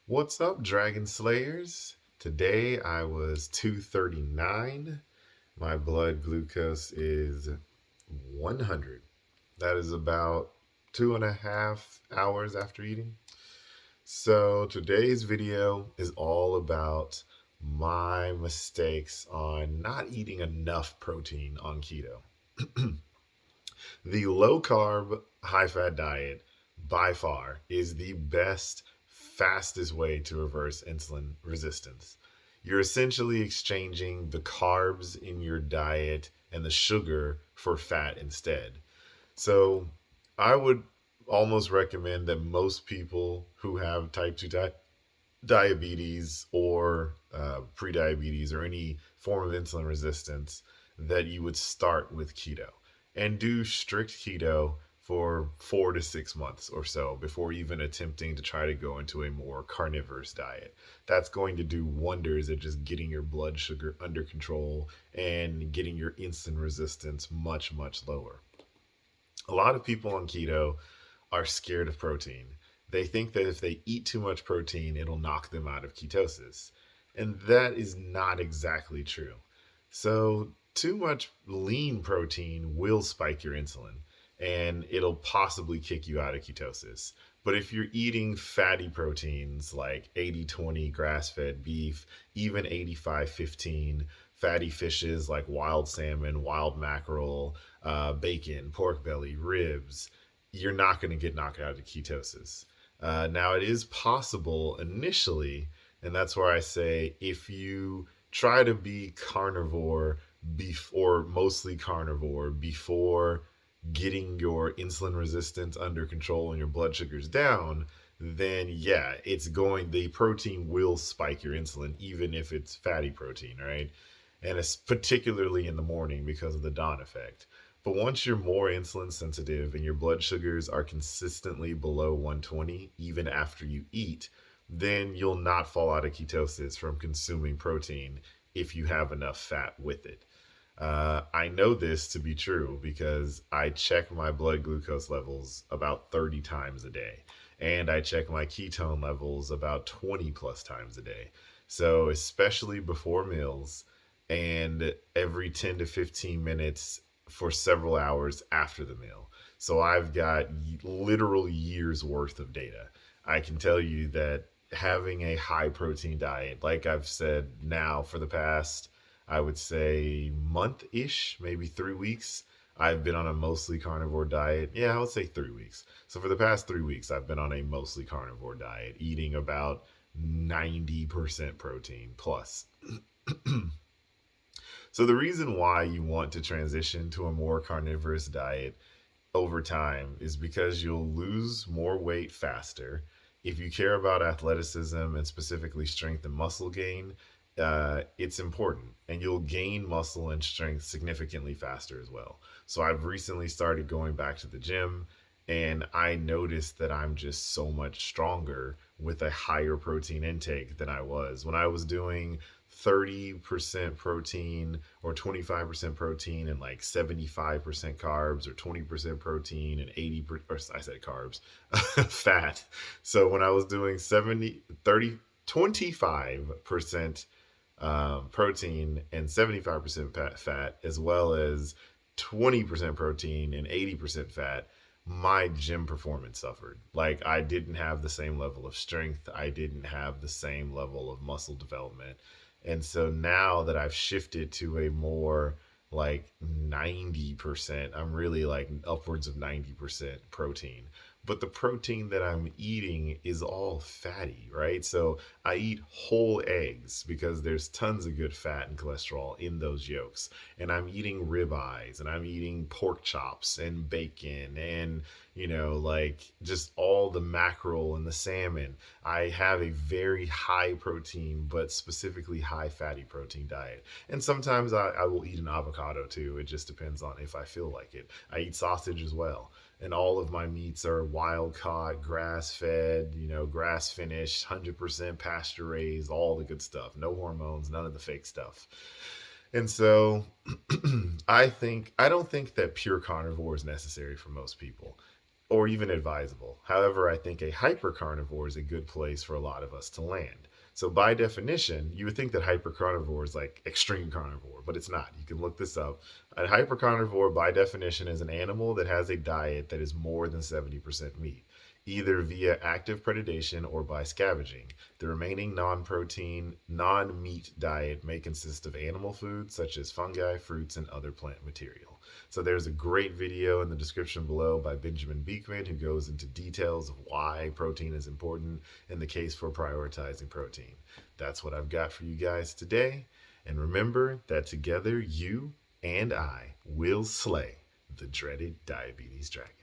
What's up, Dragon Slayers? Today I was 239. My blood glucose is 100. That is about 2.5 hours after eating. So today's video is all about my mistakes on not eating enough protein on keto. The low carb, high fat diet by far is the best, fastest way to reverse insulin resistance. You're essentially exchanging the carbs in your diet and the sugar for fat instead. So I would almost recommend that most people who have type 2 diabetes or prediabetes or any form of insulin resistance that you would start with keto and do strict keto for 4 to 6 months or so before even attempting to try to go into a more carnivorous diet. That's going to do wonders at just getting your blood sugar under control and getting your insulin resistance much, much lower. A lot of people on keto are scared of protein. They think that if they eat too much protein, it'll knock them out of ketosis. And that is not exactly true. So, too much lean protein will spike your insulin and it'll possibly kick you out of ketosis. But if you're eating fatty proteins like 80/20 grass fed beef, even 85/15 fatty fishes like wild salmon, wild mackerel, bacon, pork belly, ribs, you're not going to get knocked out of ketosis. Now, it is possible initially, and that's where I say if you try to be carnivore or mostly carnivore before getting your insulin resistance under control and your blood sugars down, then yeah, the protein will spike your insulin, even if it's fatty protein, right? And it's particularly in the morning because of the dawn effect. But once you're more insulin sensitive and your blood sugars are consistently below 120, even after you eat, then you'll not fall out of ketosis from consuming protein if you have enough fat with it. I know this to be true because I check my blood glucose levels about 30 times a day, and I check my ketone levels about 20 plus times a day. So, especially before meals and every 10 to 15 minutes for several hours after the meal. So, I've got literal years worth of data. I can tell you that having a high protein diet, like I've said now for the past, I would say month ish, maybe 3 weeks. I've been on a mostly carnivore diet. Yeah, I would say 3 weeks. So for the past 3 weeks, I've been on a mostly carnivore diet, eating about 90% protein plus. So the reason why you want to transition to a more carnivorous diet over time is because you'll lose more weight faster. If you care about athleticism and specifically strength and muscle gain, it's important. And you'll gain muscle and strength significantly faster as well. So I've recently started going back to the gym and I noticed that I'm just so much stronger with a higher protein intake than I was when I was doing 30% protein or 25% protein and like 75% carbs or 20% protein and 80 or I said carbs fat. So when I was doing 70 30 25% protein and 75% fat, as well as 20% protein and 80% fat, my gym performance suffered. Like, I didn't have the same level of strength, I didn't have the same level of muscle development. And so now that I've shifted to a more like 90%, I'm really like upwards of 90% protein. But the protein that I'm eating is all fatty, right? So I eat whole eggs because there's tons of good fat and cholesterol in those yolks. And I'm eating ribeyes and I'm eating pork chops and bacon and, like just all the mackerel and the salmon. I have a very high protein, but specifically high fatty protein diet. And sometimes I will eat an avocado too. It just depends on if I feel like it. I eat sausage as well, and all of my meats are wild caught, grass fed, grass finished, 100% pasture raised, all the good stuff. No hormones, none of the fake stuff. And so I don't think that pure carnivore is necessary for most people. or even advisable. However, I think a hypercarnivore is a good place for a lot of us to land. So, by definition, you would think that hypercarnivore is like extreme carnivore, but it's not. You can look this up. A hypercarnivore, by definition, is an animal that has a diet that is more than 70% meat, either via active predation or by scavenging. The remaining non protein, non meat diet may consist of animal foods such as fungi, fruits, and other plant material. So there's a great video in the description below by Benjamin Beekman who goes into details of why protein is important and the case for prioritizing protein. That's what I've got for you guys today. And remember that together you and I will slay the dreaded diabetes dragon.